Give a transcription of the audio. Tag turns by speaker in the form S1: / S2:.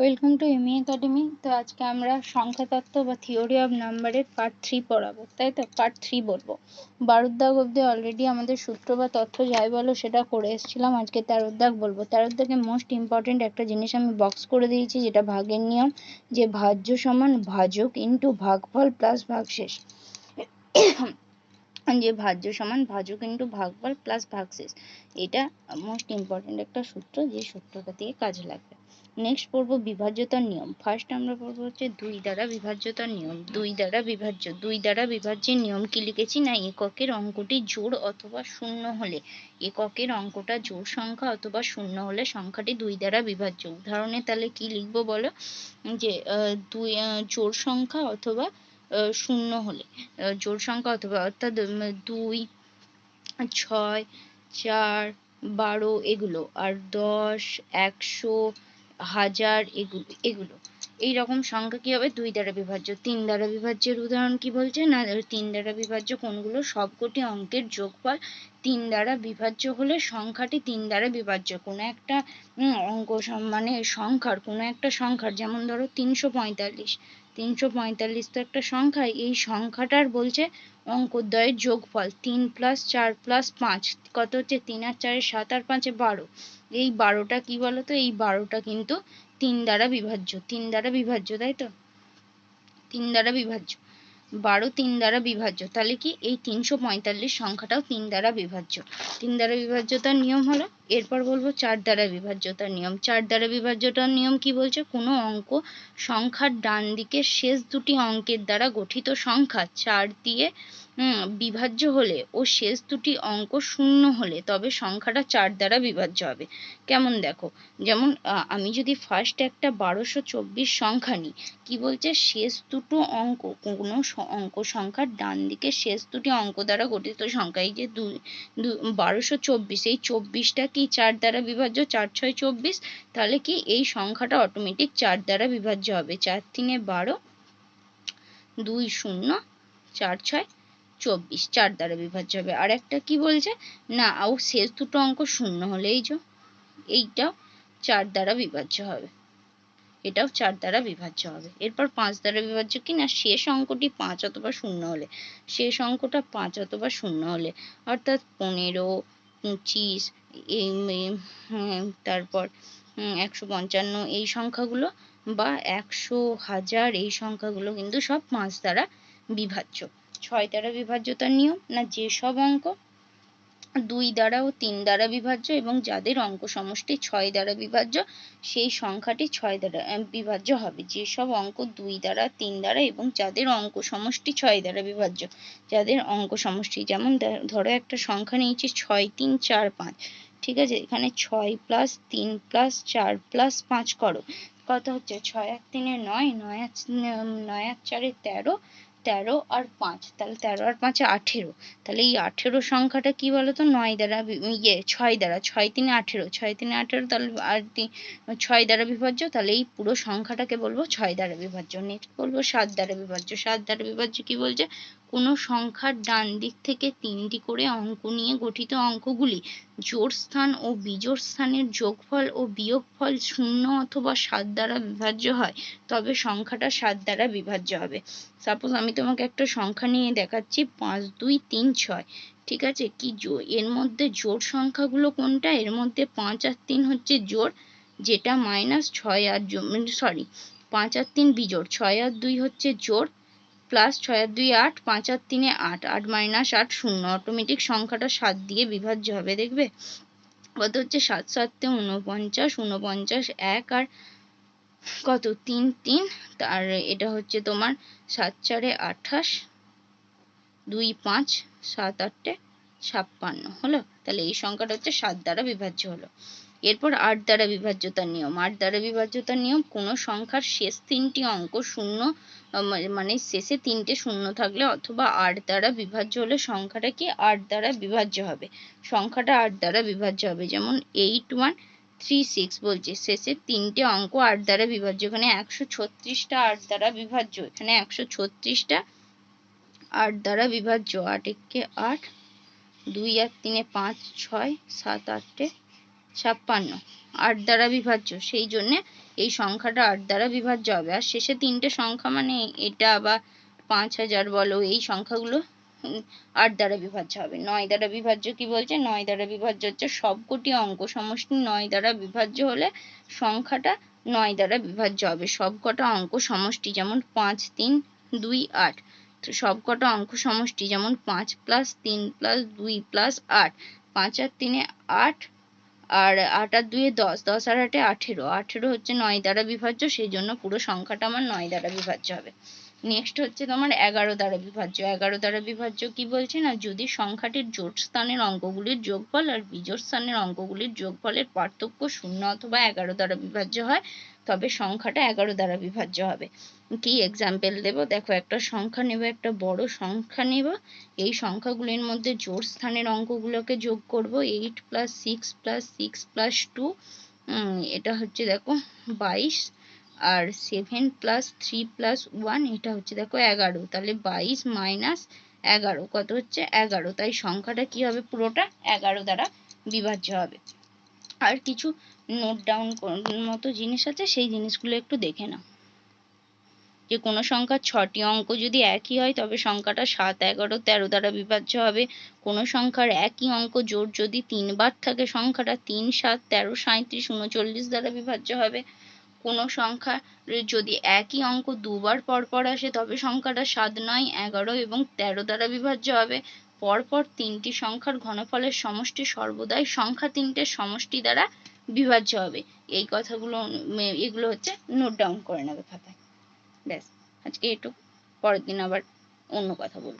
S1: Welcome to ME academy. তো আজকে আমরা সংখ্যাতত্ত্ব বা থিওরি অফ নাম্বারের পার্ট 3 পড়াবো, তাই তো পার্ট 3 বলবো। 12 দাগ অব্দি অলরেডি আমাদের সূত্র বা তথ্য যাই বলো সেটা করে এসেছিলাম। আজকে 13 দাগ বলবো। 13 দাগে মোস্ট ইম্পর্টেন্ট একটা জিনিস আমি বক্স করে দিয়েছি, যেটা ভাগের নিয়ম, যে ভাজ্য সমান ভাজক ইন্টু ভাগফল প্লাস ভাগশেষ। যে ভাজ্য সমান ভাজক ইন্টু ভাগফল প্লাস ভাগশেষ, এটা মোস্ট ইম্পর্টেন্ট একটা সূত্র, যে সূত্রটা দিয়ে কাজে লাগবে। নেক্সট পড়বো বিভাজ্যতার নিয়ম। ফার্স্ট আমরা পড়বো হচ্ছে 2 দ্বারা বিভাজ্যতার নিয়ম। 2 দ্বারা বিভাজ্য, 2 দ্বারা বিভাজ্যের নিয়ম কি লিখেছি না, এককের অঙ্কটি জোড় অথবা শূন্য হলে, এককের অঙ্কটা জোড় সংখ্যা অথবা শূন্য হলে সংখ্যাটি 2 দ্বারা বিভাজ্য। উদাহরণে তাহলে কি লিখবো বলো, যে জোড় সংখ্যা অথবা শূন্য হলে, জোড় সংখ্যা অথবা, অর্থাৎ 2, 6, 4, 12 এগুলো, আর 10, 100, 1000 এগুলো এইরকম সংখ্যা কি হবে 2 দ্বারা বিভাজ্য। 3 দ্বারা বিভাজ্যের উদাহরণ কি বলছে না, 3 দ্বারা বিভাজ্য কোনগুলো, সবকটি অঙ্কের যোগফল 3 দ্বারা বিভাজ্য হলে সংখ্যাটি 3 দ্বারা বিভাজ্য। কোনো একটা অঙ্ক মানে সংখ্যার, কোনো একটা সংখ্যার, যেমন ধরো 345, 345 তো একটা সংখ্যা, এই সংখ্যাটার বলছে অঙ্কদ্বয়ের যোগফল 3 + 4 + 5 কত হচ্ছে, 3 আর 4 7 আর 5 12। এই 12টা কি বলতো, এই 12টা কিন্তু 3 দ্বারা বিভাজ্য, 3 দ্বারা বিভাজ্য, তাই তো 3 দ্বারা বিভাজ্য। 12 3 দ্বারা বিভাজ্য, তাহলে কি এই 345 সংখ্যাটাও 3 দ্বারা বিভাজ্য। 3 দ্বারা বিভাজ্যতার নিয়ম হলো। এরপর বলবো 4 দ্বারা বিভাজ্যতার নিয়ম। 4 দ্বারা বিভাজ্যতার নিয়ম কি বলছে, কোনো অঙ্ক সংখ্যার ডান দিকের শেষ দুটি অঙ্কের দ্বারা গঠিত সংখ্যা 4 দিয়ে বিভাজ্য হলে ও শেষ দুটি অঙ্ক শূন্য হলে তবে সংখ্যাটা 4 দ্বারা বিভাজ্য হবে। কেমন দেখো, যেমন আমি যদি ফার্স্ট একটা 1224 সংখ্যা নিই, কি বলছে, শেষ দুটো অঙ্ক, কোনো অঙ্ক সংখ্যার ডান দিকে শেষ দুটি অঙ্ক দ্বারা গঠিত সংখ্যা, এই যে 1224, এই 24টা কি 4 দ্বারা বিভাজ্য, 4 6 24, তাহলে কি এই সংখ্যাটা অটোমেটিক 4 দ্বারা বিভাজ্য হবে। 4 3 12, 2 0, 4 6 24, 4 দ্বারা বিভাজ্য হবে। আর একটা কি বলছে না, ও শেষ দুটো অঙ্ক শূন্য হলে, এই যে এইটাও 4 দ্বারা বিভাজ্য হবে, এটাও 4 দ্বারা বিভাজ্য হবে। এরপর 5 দ্বারা বিভাজ্য কি না, শেষ অঙ্কটি 5 অথবা 0 হলে, শেষ অঙ্কটা 5 অথবা 0 হলে, অর্থাৎ 15, 25, তারপর 155 এই সংখ্যাগুলো, বা 100, 1000 এই সংখ্যাগুলো কিন্তু সব 5 দ্বারা বিভাজ্য। 6 দ্বারা বিভাজ্যতার নিয়ম না, যেসব অঙ্ক 2 দ্বারা ও 3 দ্বারা বিভাজ্য এবং যাদের অঙ্ক সমষ্টি 6 দ্বারা বিভাজ্য, সেই সংখ্যাটি 6 দ্বারা বিভাজ্য হবে। যেসব অঙ্ক 2 দ্বারা, 3 দ্বারা এবং যাদের অঙ্ক সমষ্টি 6 দ্বারা বিভাজ্য, যাদের অঙ্ক সমষ্টি, যেমন ধরো একটা সংখ্যা নিয়েছি 6 3 4 5, ঠিক আছে, এখানে 6 + 3 + 4 + 5 করো, কত হচ্ছে, 6 আর 3 9, 9 আর 4 13, 13 আর 5, তাহলে 13 আর 5 18, তাহলে এই 18 সংখ্যাটা কি বলতো, 9 দ্বারা 6 দ্বারা, 6 3 18, 6 3 18, তাহলে আর 6 দ্বারা বিভাজ্য, তাহলে এই পুরো সংখ্যাটাকে বলবো 6 দ্বারা বিভাজ্য। নেক্সট বলবো 7 দ্বারা বিভাজ্য। 7 দ্বারা বিভাজ্য কি বলছে, কোনো সংখ্যার ডান দিক থেকে 3টি করে অঙ্ক নিয়ে গঠিত অঙ্কগুলি জোড় স্থান ও বিজোড় স্থানের যোগফল ও বিয়োগফল 0 অথবা 7 দ্বারা বিভাজ্য হয়, তবে সংখ্যাটা 7 দ্বারা বিভাজ্য হবে। সাপোজ আমি তোমাকে একটা সংখ্যা নিয়ে দেখাচ্ছি, 5 2 3 6, ঠিক আছে, কি এর মধ্যে জোড় সংখ্যাগুলো কোনটা, এর মধ্যে 5 আর 3 হচ্ছে জোড়, যেটা -6 আর 5 আর 3 বিজোড়, 6 আর 2 হচ্ছে জোড়, প্লাস 6 আর 2 8, 5 আর 3 8, 8 - 8 0, অটোমেটিক সংখ্যাটা 7 দিয়ে বিভাজ্য হবে। দেখবে কত হচ্ছে, 7 7 49, 49 1 আর কত 3 3, আর এটা হচ্ছে তোমার 7 4 28, 2 5, 7 8 56 হলো। তাহলে এই সংখ্যাটা হচ্ছে 7 দ্বারা বিভাজ্য হলো। এরপর 8 দ্বারা বিভাজ্যতার নিয়ম। 8 দ্বারা বিভাজ্যতার নিয়ম, কোনো সংখ্যার শেষ 3টি অঙ্ক শূন্য, মানে শেষে 3টে শূন্য থাকলে অথবা 8 দ্বারা বিভাজ্য হলে সংখ্যাটা কি 8 দ্বারা বিভাজ্য হবে, সংখ্যাটা 8 দ্বারা বিভাজ্য হবে। যেমন 8136 বলছে, শেষে 3টে অঙ্ক 8 দ্বারা বিভাজ্য, এখানে 136টা 8 দ্বারা বিভাজ্য, এখানে 136টা 8 দ্বারা বিভাজ্য। 8 একে 8, 2 আর 3 5 6, 7 8 56, 8 দ্বারা বিভাজ্য, সেই জন্যে এই সংখ্যাটা 8 দ্বারা বিভাজ্য হবে। আর শেষে তিনটে সংখ্যা মানে এটা বা 5000 বলো, এই সংখ্যাগুলো 8 দ্বারা বিভাজ্য হবে। 9 দ্বারা বিভাজ্য কি বলছে? 9 দ্বারা বিভাজ্য হচ্ছে সবকটি অঙ্ক সমষ্টি 9 দ্বারা বিভাজ্য হলে সংখ্যাটা 9 দ্বারা বিভাজ্য হবে। সবকটা অঙ্ক সমষ্টি যেমন 5 3 2 8, তো সবকটা অঙ্ক সমষ্টি যেমন 5 + 3 + 2 + 8, 5 আর 3 8, আর 8 আর 2 10, 10 আর 8 18, 18 হচ্ছে 9 দ্বারা বিভাজ্য, সেই জন্য পুরো সংখ্যাটা আমার 9 দ্বারা বিভাজ্য হবে। নেক্সট হচ্ছে তোমার 11 দ্বারা বিভাজ্য। 11 দ্বারা বিভাজ্য কি বলছে না, যদি সংখ্যাটির জোড় স্থানের অঙ্কগুলির যোগফল আর বিজোড় স্থানের অঙ্কগুলির যোগফলের পার্থক্য 0 অথবা 11 দ্বারা বিভাজ্য হয়, তবে সংখ্যাটা 11 দ্বারা বিভাজ্য হবে। কি এক্সাম্পল দেব? দেখো, একটা সংখ্যা নেব, একটা বড় সংখ্যা নেব, এই সংখ্যাগুলির মধ্যে জোড় স্থানের অঙ্কগুলোকে যোগ করব। 8 + 6 + 6 + 2, এটা হচ্ছে দেখো 22, আর 7 + 3 + 1, এটা হচ্ছে দেখো 11। তাহলে 22 - 11 কত হচ্ছে? 11। তাই সংখ্যাটা কি হবে? পুরোটা 11 দ্বারা বিভাজ্য হবে। আর কিছু নোট ডাউন মতো জিনিস আছে, সেই জিনিসগুলো একটু দেখে নাও। যে কোনো সংখ্যার 6টি অঙ্ক যদি একই হয় তবে সংখ্যাটা 7 11 13 দ্বারা বিভাজ্য হবে। কোনো সংখ্যার একই অঙ্ক জোড় যদি 3 বার থাকে সংখ্যাটা 3 7 13 37 39 দ্বারা বিভাজ্য হবে। কোনো সংখ্যার যদি একই অঙ্ক দুবার পরপর আসে তবে সংখ্যাটা 7 9 11 এবং 13 দ্বারা বিভাজ্য হবে। পরপর তিনটি সংখ্যার ঘনফলের সমষ্টি সর্বদাই সংখ্যা তিনটের সমষ্টি দ্বারা বিভাজ্য হবে। এই কথাগুলো এগুলো হচ্ছে নোট ডাউন করে নেবে খাতায়। ব্যাস, আজকে এটুকু। পরের দিন আবার অন্য কথা বলবো।